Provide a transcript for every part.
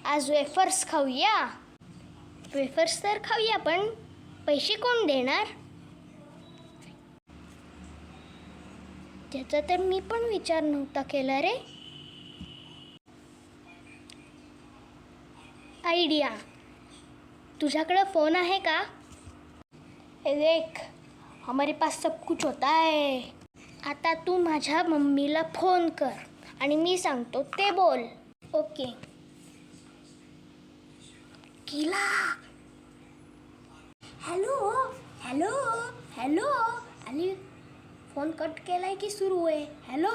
आज वेफर्स खाऊया. वेफर्स तर खाऊया, पण पैसे कोण देणार? त्याचा तर मी पण विचार नव्हता केला रे. आयडिया. तुझ्याकडं फोन आहे का? देख, हमारे पास सब कुछ होता है. आता तू माझ्या मम्मीला फोन कर आणि मी सांगतो ते बोल. ओके. केला. Hello hello hello. आणि फोन कट केलाय की सुरू आहे? हॅलो.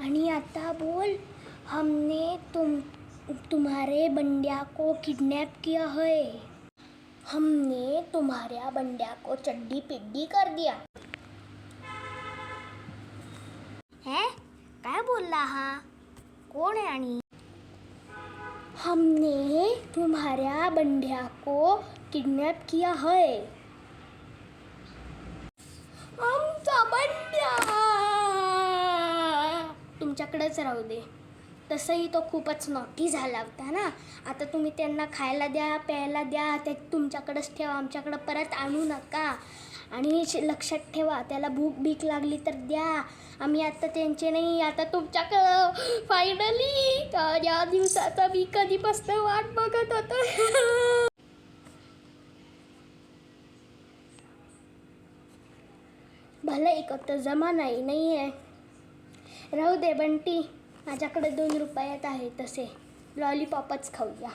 आणि आता बोल. हमने तुम्हारे बंड्या को किडनैप किया है. हमने तुम्हाऱ्या बंड्या को चड्डी पिड्डी कर दिया. है? काय बोलला हा? कोण आहे? आणि हमने तुम्हाऱ्या बंड्या को किडनैप किया है. आमचा बंड्या तुमच्याकडेच राहू दे. तसंही तो खूपच नॉटी झाला होता ना. आता तुम्ही त्यांना खायला द्या, प्यायला द्या, ते तुमच्याकडेच ठेवा, आमच्याकडं परत आणू नका. आणि लक्षात ठेवा, त्याला भूक भीक लागली तर द्या. आम्ही आता त्यांचे नाही, आता तुमच्याकडं. फायनली या दिवसाचा मी कधीपासून वाट बघत होतो. भले एक तर जमानाही नाही आहे. राहू दे बंटी, माझ्याकडे 2 रुपयात आहे, तसे लॉलीपॉपच खाऊया.